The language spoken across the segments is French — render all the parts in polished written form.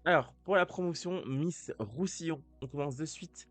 Alors, pour la promotion Miss Roussillon, on commence de suite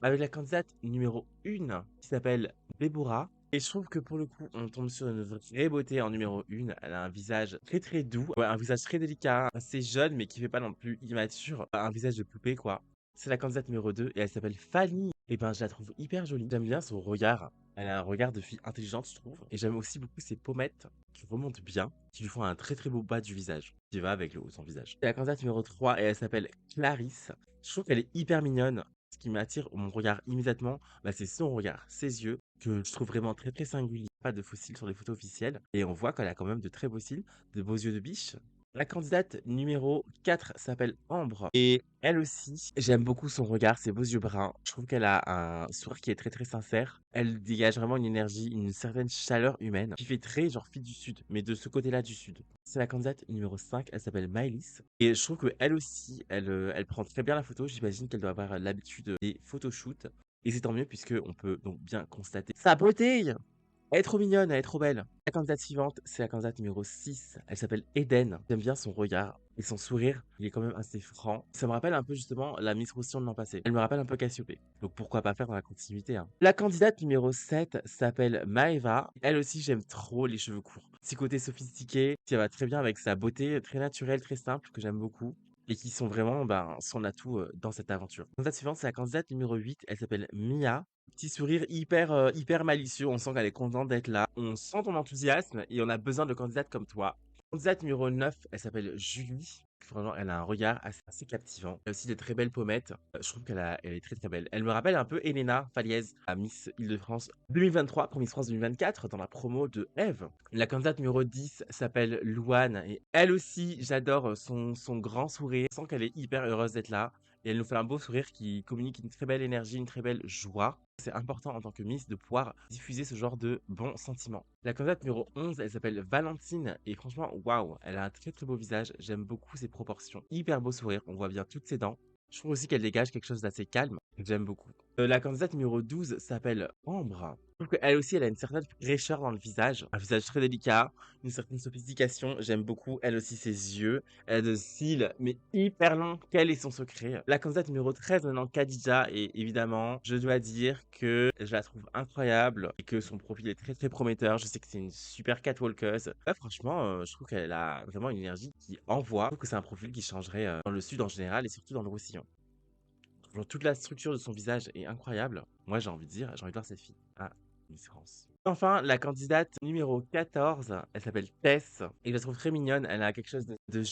avec la candidate numéro 1 qui s'appelle Déborah. Et je trouve que pour le coup, on tombe sur une vraie beauté en numéro 1. Elle a un visage très très doux, ouais, un visage très délicat, assez jeune mais qui fait pas non plus immature, un visage de poupée quoi. C'est la candidate numéro 2 et elle s'appelle Fanny. Et ben je la trouve hyper jolie. J'aime bien son regard. Elle a un regard de fille intelligente, je trouve. Et j'aime aussi beaucoup ses pommettes qui remontent bien, qui lui font un très très beau bas du visage, qui va avec le haut de son visage. C'est la candidate numéro 3 et elle s'appelle Clarisse. Je trouve qu'elle est hyper mignonne. Ce qui m'attire mon regard immédiatement, bah, c'est son regard, ses yeux, que je trouve vraiment très très singulier. Pas de faux cils sur les photos officielles. Et on voit qu'elle a quand même de très beaux cils, de beaux yeux de biche. La candidate numéro 4 s'appelle Ambre. Et elle aussi, j'aime beaucoup son regard, ses beaux yeux bruns. Je trouve qu'elle a un sourire qui est très très sincère. Elle dégage vraiment une énergie, une certaine chaleur humaine qui fait très genre fille du Sud, mais de ce côté-là du Sud. C'est la candidate numéro 5, elle s'appelle Maëlys. Et je trouve qu'elle aussi, elle prend très bien la photo. J'imagine qu'elle doit avoir l'habitude des photoshoots. Et c'est tant mieux puisque on peut donc bien constater sa beauté. Elle est trop mignonne, elle est trop belle. La candidate suivante, c'est la candidate numéro 6. Elle s'appelle Eden. J'aime bien son regard et son sourire. Il est quand même assez franc. Ça me rappelle un peu justement la Miss Roussillon de l'an passé. Elle me rappelle un peu Cassiopée. Donc pourquoi pas faire dans la continuité, hein. La candidate numéro 7 s'appelle Maeva. Elle aussi, j'aime trop les cheveux courts. Petit côté sophistiqué, qui va très bien avec sa beauté très naturelle, très simple, que j'aime beaucoup. Et qui sont vraiment son atout dans cette aventure. La candidate suivante, c'est la candidate numéro 8. Elle s'appelle Mia. Petit sourire hyper, hyper malicieux, on sent qu'elle est contente d'être là. On sent ton enthousiasme et on a besoin de candidates comme toi. Candidate numéro 9, elle s'appelle Julie. Vraiment, elle a un regard assez captivant. Elle a aussi de très belles pommettes. Je trouve elle est très très belle. Elle me rappelle un peu Elena Faliez à Miss Île-de-France 2023 pour Miss France 2024 dans la promo de Eve. La candidate numéro 10 s'appelle Louane et elle aussi, j'adore son grand sourire. Je sens qu'elle est hyper heureuse d'être là. Et elle nous fait un beau sourire qui communique une très belle énergie, une très belle joie. C'est important en tant que Miss de pouvoir diffuser ce genre de bons sentiments. La candidate numéro 11, elle s'appelle Valentine et franchement, waouh, elle a un très très beau visage. J'aime beaucoup ses proportions. Hyper beau sourire, on voit bien toutes ses dents. Je trouve aussi qu'elle dégage quelque chose d'assez calme. J'aime beaucoup. La candidate numéro 12 s'appelle Ambre. Je trouve qu'elle aussi, elle a une certaine fraîcheur dans le visage. Un visage très délicat, une certaine sophistication. J'aime beaucoup, elle aussi, ses yeux. Elle a de cils, mais hyper longs. Quel est son secret? La candidate numéro 13, maintenant, Khadija. Et évidemment, je dois dire que je la trouve incroyable et que son profil est très très prometteur. Je sais que c'est une super catwalkeuse. Ouais, franchement, je trouve qu'elle a vraiment une énergie qui envoie. Je trouve que c'est un profil qui changerait dans le sud en général et surtout dans le Roussillon. Genre, toute la structure de son visage est incroyable. Moi, j'ai envie de dire, j'ai envie de voir cette fille à Miss France. Enfin, la candidate numéro 14, elle s'appelle Tess et je la trouve très mignonne. Elle a quelque chose de